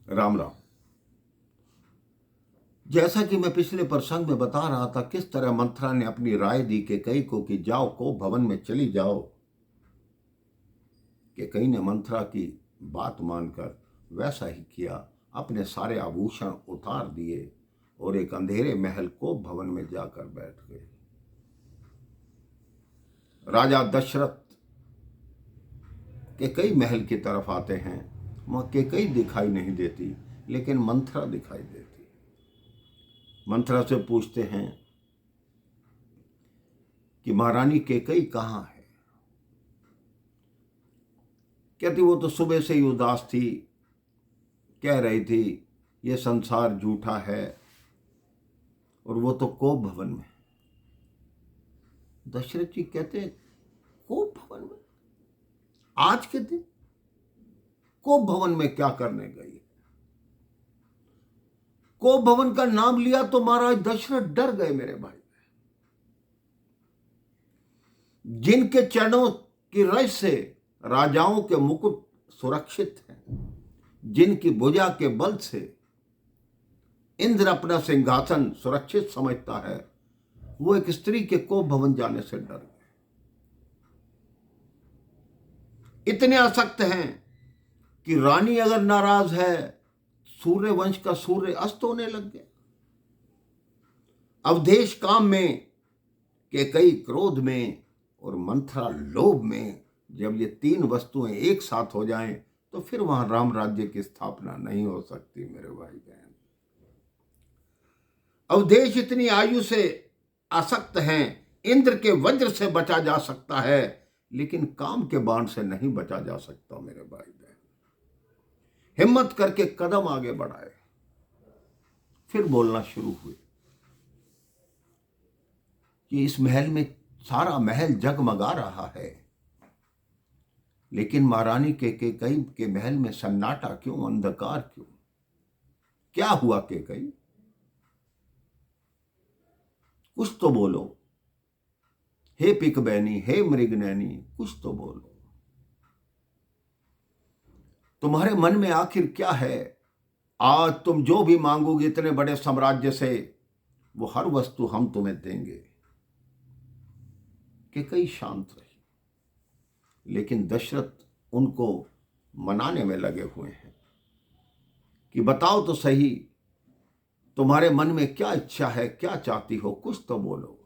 राम राम। जैसा कि मैं पिछले प्रसंग में बता रहा था, किस तरह मंथरा ने अपनी राय दी कैकई को कि जाओ कोप भवन में चली जाओ। कैकई ने मंथरा की बात मानकर वैसा ही किया। अपने सारे आभूषण उतार दिए और एक अंधेरे महल कोप भवन में जाकर बैठ गए। राजा दशरथ कैकई महल की तरफ आते हैं। वहां कैकई दिखाई नहीं देती, लेकिन मंथरा दिखाई देती। मंथरा से पूछते हैं कि महारानी कैकई कहाँ है। कहती वो तो सुबह से ही उदास थी, कह रही थी ये संसार झूठा है, और वो तो कोप भवन में। दशरथ जी कहते हैं कोप भवन में? आज के दिन कोप भवन में क्या करने गई? कोप भवन का नाम लिया तो महाराज दशरथ डर गए। मेरे भाई, जिनके चरणों की रज से राजाओं के मुकुट सुरक्षित हैं, जिनकी भुजा के बल से इंद्र अपना सिंहासन सुरक्षित समझता है, वो एक स्त्री के कोप भवन जाने से डर गए। इतने आसक्त हैं कि रानी अगर नाराज है, सूर्य वंश का सूर्य अस्त होने लग गया। अवधेश काम में, कैकई क्रोध में और मंथरा लोभ में, जब ये तीन वस्तुएं एक साथ हो जाएं तो फिर वहां राम राज्य की स्थापना नहीं हो सकती। मेरे भाई बहन, अवधेश इतनी आयु से आसक्त हैं। इंद्र के वज्र से बचा जा सकता है, लेकिन काम के बाण से नहीं बचा जा सकता। मेरे भाई बहन, हिम्मत करके कदम आगे बढ़ाए, फिर बोलना शुरू हुए कि इस महल में सारा महल जगमगा रहा है, लेकिन महारानी कैकई के महल में सन्नाटा क्यों, अंधकार क्यों? क्या हुआ कैकई? कुछ तो बोलो। हे पिकबैनी, हे मृगनैनी, कुछ तो बोलो। तुम्हारे मन में आखिर क्या है? आज तुम जो भी मांगोगे इतने बड़े साम्राज्य से, वो हर वस्तु हम तुम्हें देंगे। कैकई शांत रही, लेकिन दशरथ उनको मनाने में लगे हुए हैं कि बताओ तो सही, तुम्हारे मन में क्या इच्छा है, क्या चाहती हो, कुछ तो बोलो।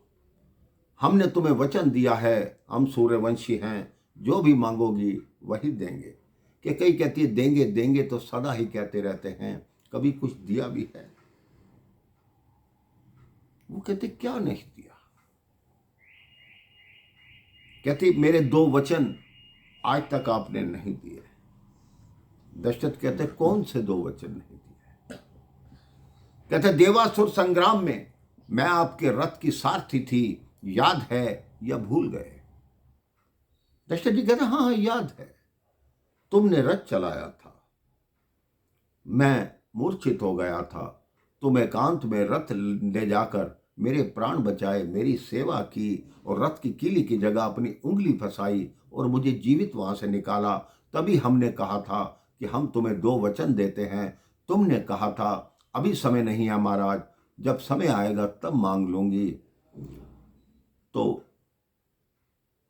हमने तुम्हें वचन दिया है, हम सूर्यवंशी हैं, जो भी मांगोगी वही देंगे। कैकई कहती है देंगे देंगे तो सदा ही कहते रहते हैं, कभी कुछ दिया भी है? वो कहते क्या नहीं दिया? कहती मेरे दो वचन आज तक आपने नहीं दिए। दशरथ कहते कौन से दो वचन नहीं दिए? कहते देवासुर संग्राम में मैं आपके रथ की सारथी थी, याद है या भूल गए? दशरथ जी कहते हाँ याद है, तुमने रथ चलाया था, मैं मूर्छित हो गया था, तुम एकांत में रथ ले जाकर मेरे प्राण बचाए, मेरी सेवा की और रथ की कीली की जगह अपनी उंगली फंसाई और मुझे जीवित वहां से निकाला। तभी हमने कहा था कि हम तुम्हें दो वचन देते हैं। तुमने कहा था अभी समय नहीं है महाराज, जब समय आएगा तब मांग लूंगी। तो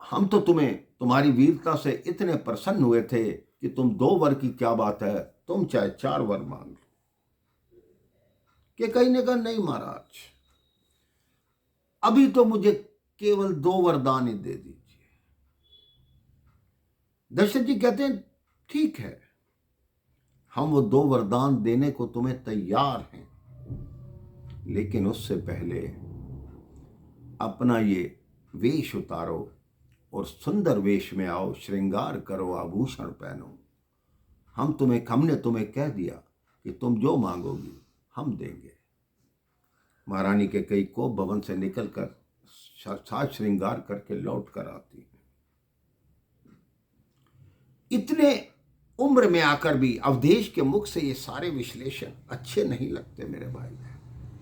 हम तो तुम्हारी वीरता से इतने प्रसन्न हुए थे कि तुम दो वर की क्या बात है, तुम चाहे चार वर मांग लो। कैकई ने कहा नहीं महाराज, अभी तो मुझे केवल दो वरदान ही दे दीजिए। दशरथ जी कहते हैं ठीक है, हम वो दो वरदान देने को तुम्हें तैयार हैं, लेकिन उससे पहले अपना ये वेश उतारो और सुंदर वेश में आओ, श्रृंगार करो, आभूषण पहनो। हमने तुम्हें कह दिया कि तुम जो मांगोगी हम देंगे। महारानी कैकई कोप भवन से निकलकर साज श्रृंगार करके लौट कर आती है। इतने उम्र में आकर भी अवधेश के मुख से ये सारे विश्लेषण अच्छे नहीं लगते। मेरे भाई,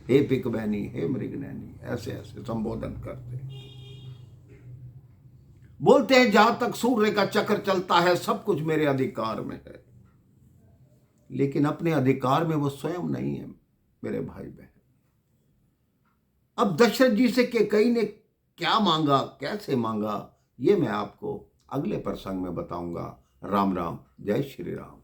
हे पिकबैनी, हे मृगनैनी, ऐसे ऐसे संबोधन करते, बोलते हैं जहां तक सूर्य का चक्र चलता है सब कुछ मेरे अधिकार में है। लेकिन अपने अधिकार में वो स्वयं नहीं है मेरे भाई बहन। अब दशरथ जी से कैकेयी ने क्या मांगा, कैसे मांगा, ये मैं आपको अगले प्रसंग में बताऊंगा। राम राम, जय श्री राम।